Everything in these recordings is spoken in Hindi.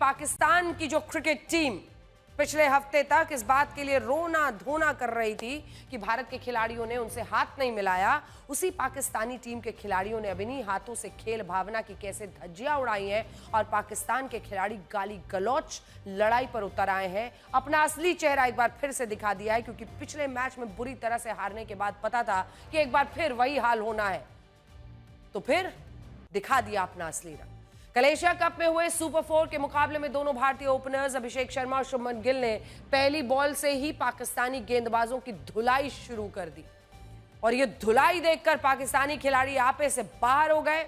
पाकिस्तान की जो क्रिकेट टीम पिछले हफ्ते तक इस बात के लिए रोना धोना कर रही थी कि भारत के खिलाड़ियों ने उनसे हाथ नहीं मिलाया, उसी पाकिस्तानी टीम के खिलाड़ियों ने अब इन्हीं हाथों से खेल भावना की कैसे धज्जियां उड़ाई हैं और पाकिस्तान के खिलाड़ी गाली गलौच लड़ाई पर उतर आए हैं। अपना असली चेहरा एक बार फिर से दिखा दिया है, क्योंकि पिछले मैच में बुरी तरह से हारने के बाद पता था कि एक बार फिर वही हाल होना है, तो फिर दिखा दिया अपना असली रंग। कल एशिया कप में हुए सुपर 4 के मुकाबले में दोनों भारतीय ओपनर्स अभिषेक शर्मा और शुभमन गिल ने पहली बॉल से ही पाकिस्तानी गेंदबाजों की धुलाई शुरू कर दी और ये धुलाई देखकर पाकिस्तानी खिलाड़ी आपे से बाहर हो गए।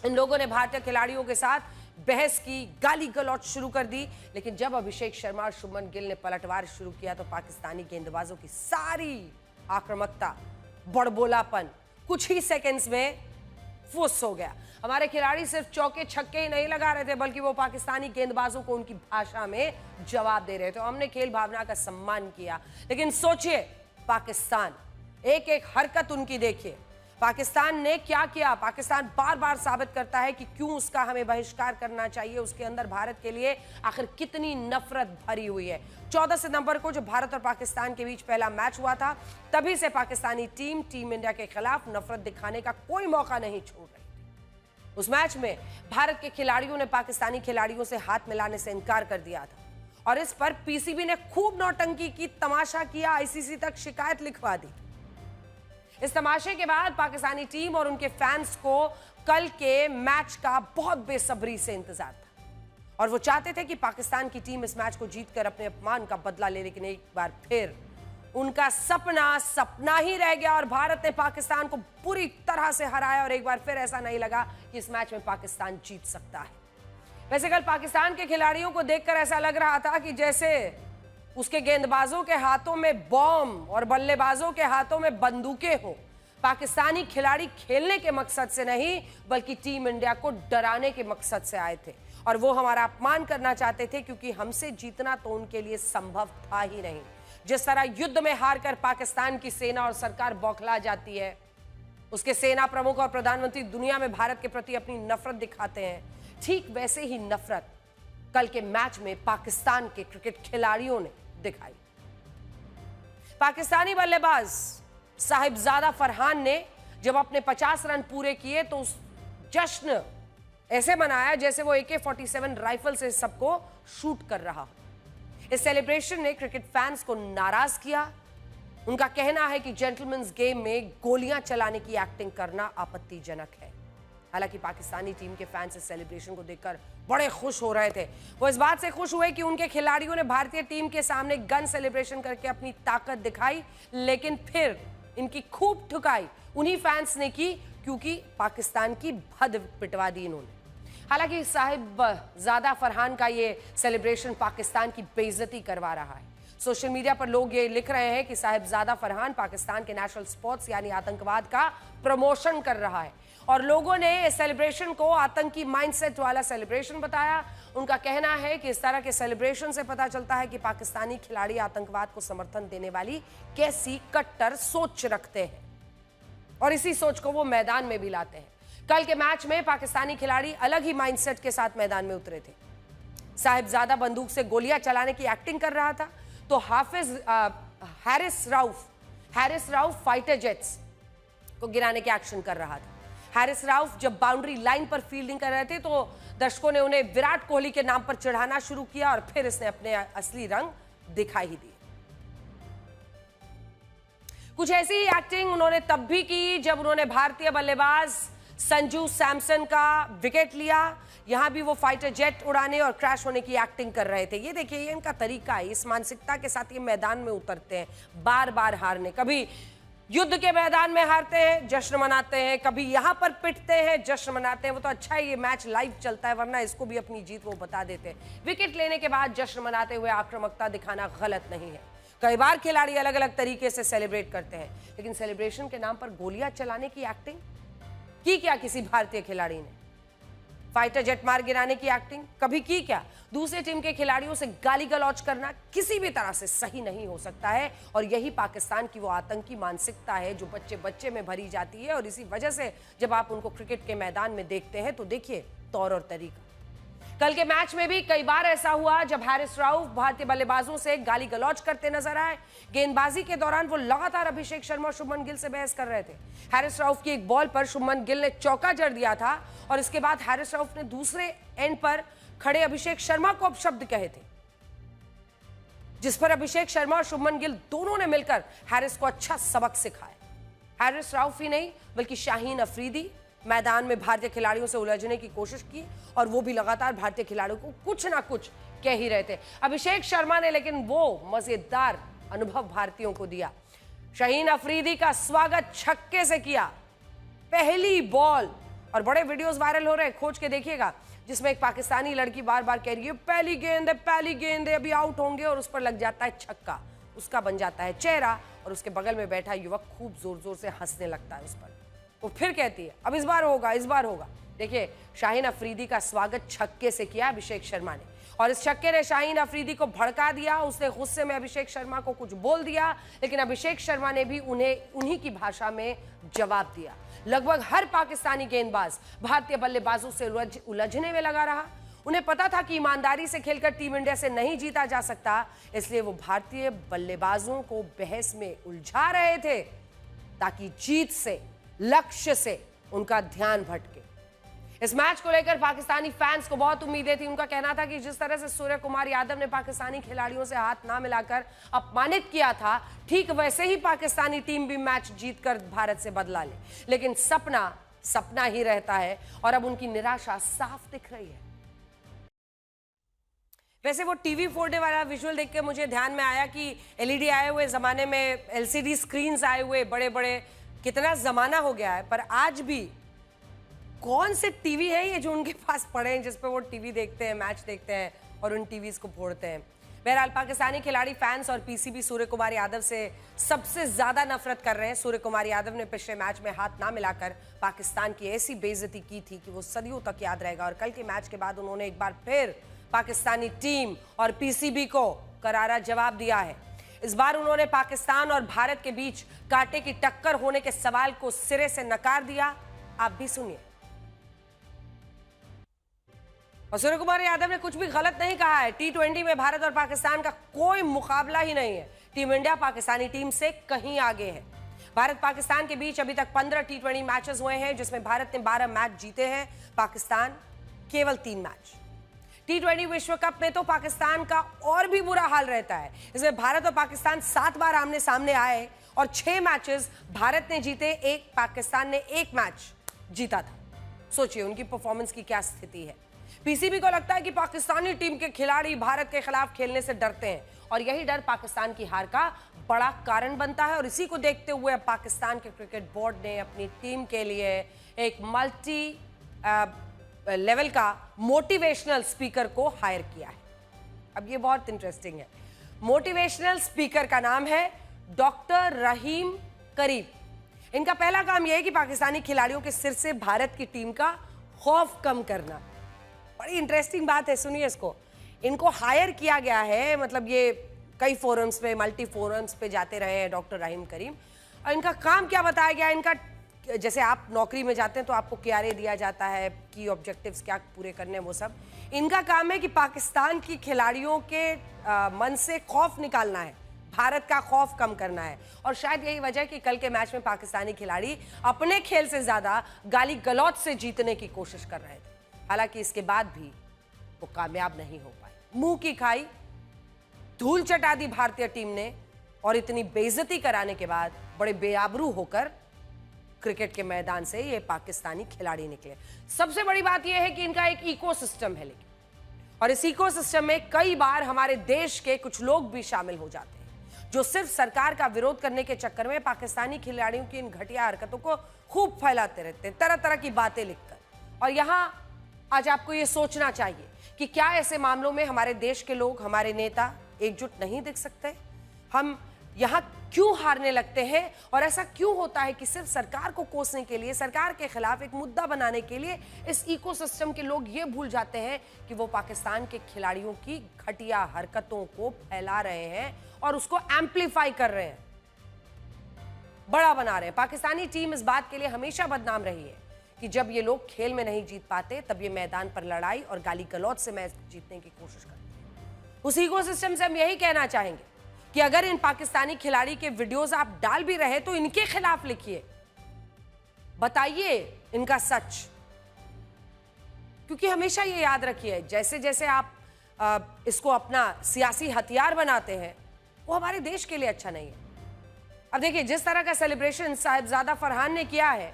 इन लोगों ने भारतीय खिलाड़ियों के साथ बहस की, गाली गलौच शुरू कर दी, लेकिन जब अभिषेक शर्मा और शुभमन गिल ने पलटवार शुरू किया तो पाकिस्तानी गेंदबाजों की सारी आक्रामकता, बड़बोलापन कुछ ही सेकेंड्स में फुस हो गया। हमारे खिलाड़ी सिर्फ चौके छक्के ही नहीं लगा रहे थे, बल्कि वो पाकिस्तानी गेंदबाजों को उनकी भाषा में जवाब दे रहे थे। हमने खेल भावना का सम्मान किया, लेकिन सोचिए पाकिस्तान, एक एक हरकत उनकी देखिए। पाकिस्तान ने क्या किया? पाकिस्तान बार बार साबित करता है कि क्यों उसका हमें बहिष्कार करना चाहिए। उसके अंदर भारत के लिए आखिर कितनी नफरत भरी हुई है। 14 सितंबर को जब भारत और पाकिस्तान के बीच पहला मैच हुआ था, तभी से पाकिस्तानी टीम इंडिया के खिलाफ नफरत दिखाने का कोई मौका नहीं छोड़ रही। उस मैच में भारत के खिलाड़ियों ने पाकिस्तानी खिलाड़ियों से हाथ मिलाने से इनकार कर दिया था और इस पर पीसीबी ने खूब नौटंकी की, तमाशा किया, आईसीसी तक शिकायत लिखवा दी। इस तमाशे के बाद पाकिस्तानी टीम और उनके फैंस को कल के मैच का बहुत बेसब्री से इंतजार था और वो चाहते थे कि पाकिस्तान की टीम इस मैच को जीतकर अपने अपमान का बदला ले, लेकिन एक बार फिर उनका सपना ही रह गया और भारत ने पाकिस्तान को पूरी तरह से हराया और एक बार फिर ऐसा नहीं लगा कि इस मैच में पाकिस्तान जीत सकता है। वैसे कल पाकिस्तान के खिलाड़ियों को देखकर ऐसा लग रहा था कि जैसे उसके गेंदबाजों के हाथों में बॉम्ब और बल्लेबाजों के हाथों में बंदूकें हो। पाकिस्तानी खिलाड़ी खेलने के मकसद से नहीं, बल्कि टीम इंडिया को डराने के मकसद से आए थे और वो हमारा अपमान करना चाहते थे, क्योंकि हमसे जीतना तो उनके लिए संभव था ही नहीं। जिस तरह युद्ध में हारकर पाकिस्तान की सेना और सरकार बौखला जाती है, उसके सेना प्रमुख और प्रधानमंत्री दुनिया में भारत के प्रति अपनी नफरत दिखाते हैं, ठीक वैसे ही नफरत कल के मैच में पाकिस्तान के क्रिकेट खिलाड़ियों ने दिखाई। पाकिस्तानी बल्लेबाज साहिबजादा फरहान ने जब अपने 50 रन पूरे किए तो उस जश्न ऐसे मनाया जैसे वो AK-47 राइफल से सबको शूट कर रहा हो। इस सेलिब्रेशन ने क्रिकेट फैंस को नाराज किया। उनका कहना है कि जेंटलमैन्स गेम में गोलियां चलाने की एक्टिंग करना आपत्तिजनक है। हालांकि पाकिस्तानी टीम के फैंस इस सेलिब्रेशन को देखकर बड़े खुश हो रहे थे। वो इस बात से खुश हुए कि उनके खिलाड़ियों ने भारतीय टीम के सामने गन सेलिब्रेशन करके अपनी ताकत दिखाई, लेकिन फिर इनकी खूब ठुकाई उन्हीं फैंस ने की, क्योंकि पाकिस्तान की भद पिटवा दी इन्होंने। हालांकि साहिबजादा फरहान का ये सेलिब्रेशन पाकिस्तान की बेइज्जती करवा रहा है। सोशल मीडिया पर लोग ये लिख रहे हैं कि साहिबजादा फरहान पाकिस्तान के नेशनल स्पोर्ट्स यानी आतंकवाद का प्रमोशन कर रहा है और लोगों ने इस सेलिब्रेशन को आतंकी माइंडसेट वाला सेलिब्रेशन बताया। उनका कहना है कि इस तरह के सेलिब्रेशन से पता चलता है कि पाकिस्तानी खिलाड़ी आतंकवाद को समर्थन देने वाली कैसी कट्टर सोच रखते हैं और इसी सोच को वो मैदान में भी लाते हैं। कल के मैच में पाकिस्तानी खिलाड़ी अलग ही माइंडसेट के साथ मैदान में उतरे थे। साहिबजादा बंदूक से गोलियां चलाने की एक्टिंग कर रहा था, तो हैरिस राउफ फाइटर जेट्स को गिराने के एक्शन कर रहा था। हैरिस राउफ जब बाउंड्री लाइन पर फील्डिंग कर रहे थे तो दर्शकों ने उन्हें विराट कोहली के नाम पर चढ़ाना शुरू किया और फिर इसने अपने असली रंग दिखाई ही दिए। कुछ ऐसी ही एक्टिंग उन्होंने तब भी की जब उन्होंने भारतीय बल्लेबाज संजू सैमसन का विकेट लिया। यहां भी वो फाइटर जेट उड़ाने और क्रैश होने की एक्टिंग कर रहे थे। ये देखिए, ये इनका तरीका है, इस मानसिकता के साथ ये मैदान में उतरते हैं, बार बार हारने। कभी युद्ध के मैदान में हारते हैं, जश्न मनाते हैं, कभी यहां पर पिटते हैं, जश्न मनाते हैं। वो तो अच्छा है ये मैच लाइव चलता है, वरना इसको भी अपनी जीत वो बता देते हैं। विकेट लेने के बाद जश्न मनाते हुए आक्रामकता दिखाना गलत नहीं है। कई बार खिलाड़ी अलग अलग तरीके से सेलिब्रेट करते हैं, लेकिन सेलिब्रेशन के नाम पर गोलियां चलाने की एक्टिंग की क्या किसी भारतीय खिलाड़ी ने? फाइटर जेट मार गिराने की एक्टिंग कभी की क्या? दूसरे टीम के खिलाड़ियों से गाली गलौज करना किसी भी तरह से सही नहीं हो सकता है और यही पाकिस्तान की वो आतंकी मानसिकता है जो बच्चे बच्चे में भरी जाती है और इसी वजह से जब आप उनको क्रिकेट के मैदान में देखते हैं तो देखिए तौर और तरीका। कल के मैच में भी कई बार ऐसा हुआ जब हैरिस राउफ भारतीय बल्लेबाजों से गाली गलौज करते नजर आए। गेंदबाजी के दौरान वो लगातार अभिषेक शर्मा और शुभमन गिल से बहस कर रहे थे। हैरिस राउफ की एक बॉल पर शुभमन गिल ने चौका जड़ दिया था और इसके बाद हैरिस राउफ ने दूसरे एंड पर खड़े अभिषेक शर्मा को अपशब्द कहे थे, जिस पर अभिषेक शर्मा और शुभमन गिल दोनों ने मिलकर हैरिस को अच्छा सबक सिखाया। हैरिस राउफ ही नहीं बल्कि शाहीन अफरीदी मैदान में भारतीय खिलाड़ियों से उलझने की कोशिश की और वो भी लगातार भारतीय खिलाड़ियों को कुछ ना कुछ कह ही रहे थे। अभिषेक शर्मा ने लेकिन वो मजेदार अनुभव भारतीयों को दिया। शाहीन अफरीदी का स्वागत छक्के से किया, पहली बॉल, और बड़े वीडियोस वायरल हो रहे हैं, खोज के देखिएगा, जिसमें एक पाकिस्तानी लड़की बार बार कह रही है पहली गेंद है, अभी आउट होंगे, और उस पर लग जाता है छक्का, उसका बन जाता है चेहरा और उसके बगल में बैठा युवक खूब जोर जोर से हंसने लगता है उस पर। वो फिर कहती है अब इस बार होगा। देखिए, शाहीन अफरीदी का स्वागत छक्के से किया अभिषेक शर्मा ने, और इस छक्के ने शाहीन अफरीदी को भड़का दिया। उसने गुस्से में अभिषेक शर्मा को कुछ बोल दिया, लेकिन अभिषेक शर्मा ने भी उन्हीं की भाषा में जवाब दिया। लगभग हर पाकिस्तानी गेंदबाज भारतीय बल्लेबाजों से उलझने में लगा रहा। उन्हें पता था कि ईमानदारी से खेलकर टीम इंडिया से नहीं जीता जा सकता, इसलिए वो भारतीय बल्लेबाजों को बहस में उलझा रहे थे ताकि जीत से, लक्ष्य से उनका ध्यान भटके। इस मैच को लेकर पाकिस्तानी फैंस को बहुत उम्मीदें थी। उनका कहना था कि जिस तरह से सूर्य कुमार यादव ने पाकिस्तानी खिलाड़ियों से हाथ ना मिलाकर अपमानित किया था, ठीक वैसे ही पाकिस्तानी टीम भी मैच जीतकर भारत से बदला ले। लेकिन सपना ही रहता है और अब उनकी निराशा साफ दिख रही है। वैसे वो टीवी फोड़ने वाला विजुअल देख के मुझे ध्यान में आया कि एलईडी आए हुए जमाने में, एलसीडी स्क्रीन्स आए हुए बड़े बड़े, कितना जमाना हो गया है, पर आज भी कौन से टीवी है ये जो उनके पास पड़े हैं जिस पे वो टीवी देखते हैं, मैच देखते हैं और उन टीवीज को फोड़ते हैं। बहरहाल पाकिस्तानी खिलाड़ी, फैंस और पीसीबी सूर्य कुमार यादव से सबसे ज्यादा नफरत कर रहे हैं। सूर्य कुमार यादव ने पिछले मैच में हाथ ना मिलाकर पाकिस्तान की ऐसी बेइज्जती की थी कि वो सदियों तक याद रहेगा, और कल के मैच के बाद उन्होंने एक बार फिर पाकिस्तानी टीम और पीसीबी को करारा जवाब दिया है। इस बार उन्होंने पाकिस्तान और भारत के बीच कांटे की टक्कर होने के सवाल को सिरे से नकार दिया। आप भी सुनिए। और सूर्य कुमार यादव ने कुछ भी गलत नहीं कहा है। टी20 में भारत और पाकिस्तान का कोई मुकाबला ही नहीं है। टीम इंडिया पाकिस्तानी टीम से कहीं आगे है। भारत पाकिस्तान के बीच अभी तक 15 टी20 मैचेस हुए हैं, जिसमें भारत ने 12 मैच जीते हैं, पाकिस्तान केवल 3 मैच। टी20 विश्व कप में तो पाकिस्तान का और भी बुरा हाल रहता है। इसमें भारत और पाकिस्तान 7 बार आमने सामने आए और 6 मैचेस भारत ने जीते, पाकिस्तान ने 1 मैच जीता था। सोचिए उनकी परफॉर्मेंस की क्या स्थिति है। पीसीबी को लगता है कि पाकिस्तानी टीम के खिलाड़ी भारत के खिलाफ खेलने से डरते हैं और यही डर पाकिस्तान की हार का बड़ा कारण बनता है। और इसी को देखते हुए अब पाकिस्तान के क्रिकेट बोर्ड ने अपनी टीम के लिए एक मल्टी लेवल का मोटिवेशनल स्पीकर को हायर किया है। अब ये बहुत इंटरेस्टिंग है। मोटिवेशनल स्पीकर का नाम है डॉक्टर रहीम करीम। इनका पहला काम यह है कि पाकिस्तानी खिलाड़ियों के सिर से भारत की टीम का खौफ कम करना। बड़ी इंटरेस्टिंग बात है, सुनिए इसको। इनको हायर किया गया है, मतलब ये कई फोरम्स पे, मल्टी फोरम्स पे जाते रहे हैं डॉक्टर रहीम करीम। और इनका काम क्या बताया गया? इनका, जैसे आप नौकरी में जाते हैं तो आपको क्यारे दिया जाता है, की ऑब्जेक्टिव्स क्या पूरे करने हैं, वो सब। इनका काम है कि पाकिस्तान की खिलाड़ियों के मन से खौफ निकालना है, भारत का खौफ कम करना है। और शायद यही वजह कि कल के मैच में पाकिस्तानी खिलाड़ी अपने खेल से ज्यादा गाली गलौज से जीतने की कोशिश कर रहे थे। हालांकि इसके बाद भी वो कामयाब नहीं हो पाए। मुंह की खाई, धूल चटा दी भारतीय टीम ने, और इतनी बेइज्जती कराने के बाद बड़े बेआबरू होकर क्रिकेट के मैदान से ये पाकिस्तानी खिलाड़ी निकले। सबसे बड़ी बात यह है कि इनका एक इकोसिस्टम है, लेकिन, और इस इकोसिस्टम में कई बार हमारे देश के कुछ लोग भी शामिल हो जाते हैं, जो सिर्फ सरकार का विरोध करने के चक्कर में पाकिस्तानी खिलाड़ियों की इन घटिया हरकतों को खूब फैलाते रहते हैं, तरह तरह की बातें लिखकर। और यहां आज आपको ये सोचना चाहिए कि क्या ऐसे मामलों में हमारे देश के लोग, हमारे नेता एकजुट नहीं दिख सकते? हम यहां क्यों हारने लगते हैं? और ऐसा क्यों होता है कि सिर्फ सरकार को कोसने के लिए, सरकार के खिलाफ एक मुद्दा बनाने के लिए इस इकोसिस्टम के लोग ये भूल जाते हैं कि वो पाकिस्तान के खिलाड़ियों की घटिया हरकतों को फैला रहे हैं और उसको एम्पलीफाई कर रहे हैं, बड़ा बना रहे हैं। पाकिस्तानी टीम इस बात के लिए हमेशा बदनाम रही है कि जब ये लोग खेल में नहीं जीत पाते तब ये मैदान पर लड़ाई और गाली गलौज से मैच जीतने की कोशिश करते हैं। उस इकोसिस्टम से हम यही कहना चाहेंगे कि अगर इन पाकिस्तानी खिलाड़ी के वीडियोस आप डाल भी रहे तो इनके खिलाफ लिखिए, बताइए इनका सच, क्योंकि हमेशा ये याद रखिए जैसे जैसे आप इसको अपना सियासी हथियार बनाते हैं वो हमारे देश के लिए अच्छा नहीं है। अब देखिए जिस तरह का सेलिब्रेशन साहिबजादा फरहान ने किया है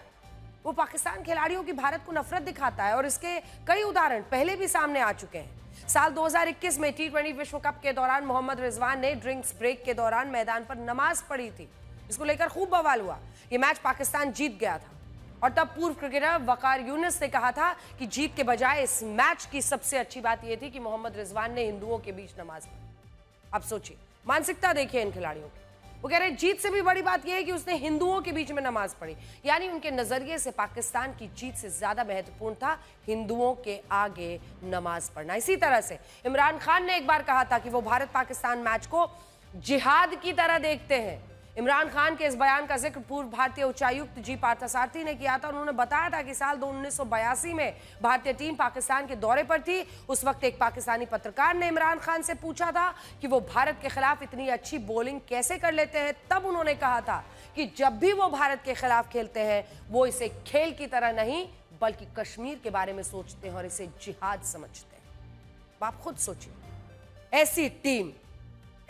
वो पाकिस्तान खिलाड़ियों की भारत को नफरत दिखाता है और इसके कई उदाहरण पहले भी सामने आ चुके हैं। साल 2021 में T20 विश्व कप के दौरान मोहम्मद रिजवान ने ड्रिंक्स ब्रेक के दौरान मैदान पर नमाज पढ़ी थी, इसको लेकर खूब बवाल हुआ। ये मैच पाकिस्तान जीत गया था और तब पूर्व क्रिकेटर वकार यूनिस ने कहा था कि जीत के बजाय इस मैच की सबसे अच्छी बात यह थी कि मोहम्मद रिजवान ने हिंदुओं के बीच नमाज पढ़ी। अब सोचिए, मानसिकता देखिए इन खिलाड़ियों की। वो कह रहे हैं जीत से भी बड़ी बात यह है कि उसने हिंदुओं के बीच में नमाज पढ़ी, यानी उनके नजरिए से पाकिस्तान की जीत से ज्यादा महत्वपूर्ण था हिंदुओं के आगे नमाज पढ़ना। इसी तरह से इमरान खान ने एक बार कहा था कि वो भारत पाकिस्तान मैच को जिहाद की तरह देखते हैं। इमरान खान के इस बयान का जिक्र पूर्व भारतीय उच्चायुक्त जी पार्थसारथी ने किया था। उन्होंने बताया था कि साल 1982 में भारतीय टीम पाकिस्तान के दौरे पर थी। उस वक्त एक पाकिस्तानी पत्रकार ने इमरान खान से पूछा था कि वो भारत के खिलाफ इतनी अच्छी बॉलिंग कैसे कर लेते हैं। तब उन्होंने कहा था कि जब भी वो भारत के खिलाफ खेलते हैं वो इसे खेल की तरह नहीं बल्कि कश्मीर के बारे में सोचते हैं और इसे जिहाद समझते हैं। आप खुद सोचिए, ऐसी टीम,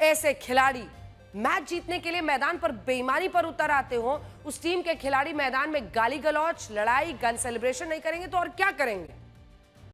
ऐसे खिलाड़ी मैच जीतने के लिए मैदान पर बेईमानी पर उतर आते हो, उस टीम के खिलाड़ी मैदान में गाली गलौज, लड़ाई, गन सेलिब्रेशन नहीं करेंगे तो और क्या करेंगे।